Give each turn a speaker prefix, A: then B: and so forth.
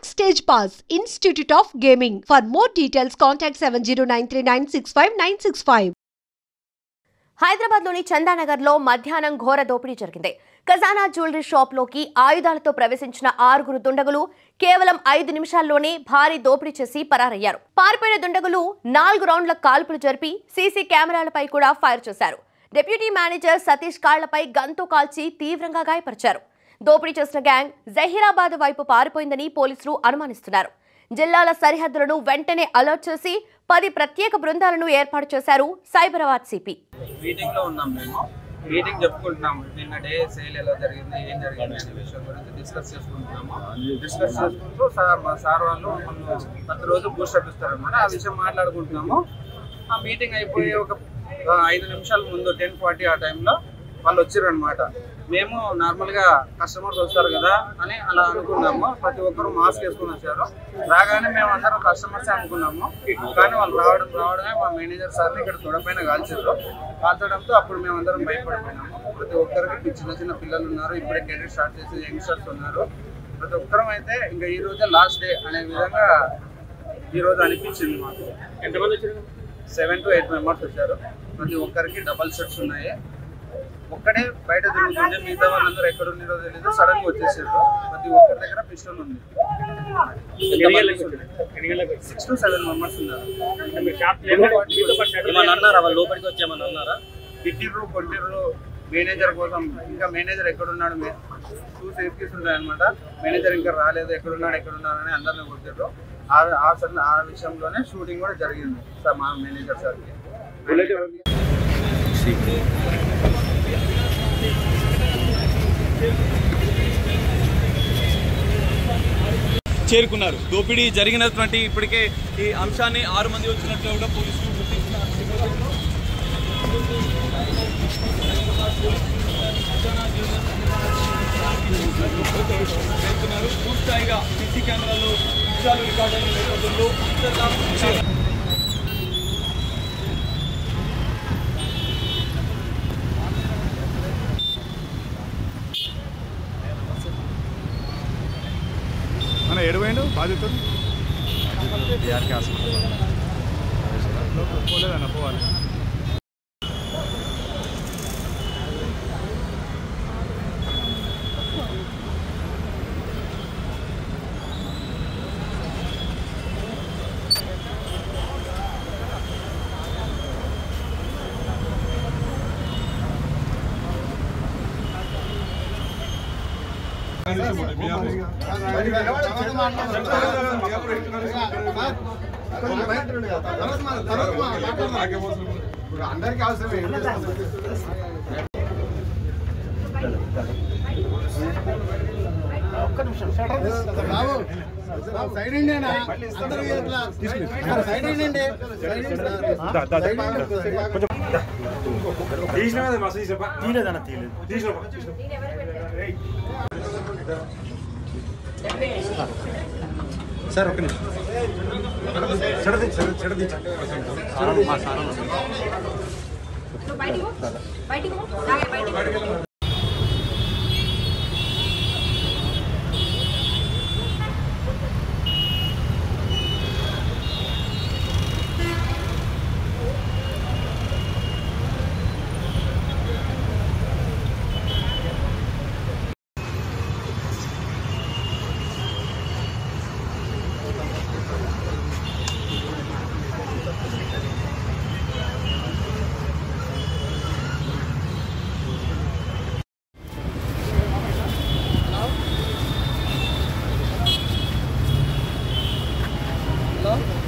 A: Backstage Pass, Institute of Gaming. For more details, contact 7093965965.
B: హైదరాబాద్లోని చందానగర్లో మధ్యాహ్నం ఘోర దోపిడీ జరిగింది. ఖజానా జ్యువెలరీ షాప్లోకి ఆయుధాలతో ప్రవేశించిన 6 దుండగులు కేవలం 5 నిమిషాల్లోనే భారీ దోపిడీ చేసి పరారయ్యారు. పారిపోయిన దుండగులు 4 రౌండ్ల కాల్పులు జరిపి సీసీ కెమెరాలపై కూడా ఫైర్ చేశారు. డిప్యూటీ మేనేజర్ సతీష్ కాళ్లపై గన్తో కాల్చి తీవ్రంగా గాయపరిచారు. దోపిడీ చేసిన గ్యాంగ్ జహీరాబాద్ వైపు పారిపోయిందని పోలీసులు అనుమానిస్తున్నారు. జిల్లాల సరిహద్దులను వెంటనే అలర్ట్ చేసి 10 ప్రత్యేక బృందాలను ఏర్పాటు చేశారు సైబరాబాద్ సిపి.
C: మీటింగ్ లో ఉన్నాం మేము. మీటింగ్ చెప్పుకుంటున్నాము. నిన్న డే సేల్ ఎలా జరిగింది, ఏం జరిగింది అనే విషయం గురించి డిస్కస్ చేసుకుంటున్నాము. డిస్కస్ చేసుకుంటూ మా సార్ వాళ్ళు ప్రతి రోజు బూస్టప్ ఇస్తారనమాట. ఆ విషయం మాట్లాడుకుంటున్నాము. ఆ మీటింగ్ అయిపోయి ఒక 5 నిమిషాల ముందు 10:40 ఆ టైంలో వాళ్ళు వచ్చారు అనమాట. మేము నార్మల్గా కస్టమర్స్ వస్తారు కదా అని అలా అనుకున్నాము. ప్రతి ఒక్కరు మాస్క్ వేసుకుని వచ్చారు. రాగానే మేము అందరం కస్టమర్సే అనుకున్నాము. కానీ వాళ్ళు రావడమే మా మేనేజర్ సార్ని ఇక్కడ తొడపైన కాల్చడంతో అప్పుడు మేము అందరం భయపడిపోయినాము. ప్రతి ఒక్కరికి చిన్న చిన్న పిల్లలు ఉన్నారు, ఇప్పుడే కెరీర్ స్టార్ట్ చేసి యంగ్స్టర్స్ ఉన్నారు. ప్రతి ఒక్కరం అయితే ఇంకా ఈ రోజే లాస్ట్ డే అనే విధంగా ఈరోజు అనిపించింది మాకు. ఎంతమంది వచ్చారు? 7 to 8 మెంబర్స్ వచ్చారు. ప్రతి ఒక్కరికి డబల్ షర్ట్స్ ఉన్నాయి. ఒక్కడే బయట తిరుగుతుంటే మిగతా వాళ్ళందరూ ఎక్కడ ఉన్నారో తెలీదు. సడన్ గా వచ్చేసారు. ప్రతి ఒక్కరి దగ్గర పిస్టల్ ఉంది. 6 to 7 మెంబర్స్ ఉన్నారు. కొట్టిర్రు మేనేజర్ కోసం. ఇంకా మేనేజర్ ఎక్కడున్నాడు, 2 సేఫ్టీస్ ఉంటాయి అనమాట. మేనేజర్ ఇంకా రాలేదు, ఎక్కడున్నాడు అని అందరిని కొట్టిర్రు. ఆ విషయంలోనే షూటింగ్ కూడా జరిగింది సార్ మా మేనేజర్ సార్కి.
D: చేరుకున్నారు. దోపిడీ జరిగినటువంటి ఇప్పటికే ఈ అంశాన్ని 6 మంది వచ్చినట్లు కూడా పోలీసులు గుర్తించుకున్నారు. పూర్తిగా సీసీ కెమెరాలో విషయాలు రికార్డు అయిన నేపథ్యంలో
E: మన ఎడువైండు బాధితుడు బీఆర్కే హాస్పిటల్ పోలేదన్న పోవాలి. అందరికీ అవసరమే. ఒక్క నిమిషం సైడ్ ఇండియనా సైడ్ ఇండి తీయలేదన్న తీయలేదు. సార్ ఒక్క నిమిషం చెడది మా సార్
C: Hello?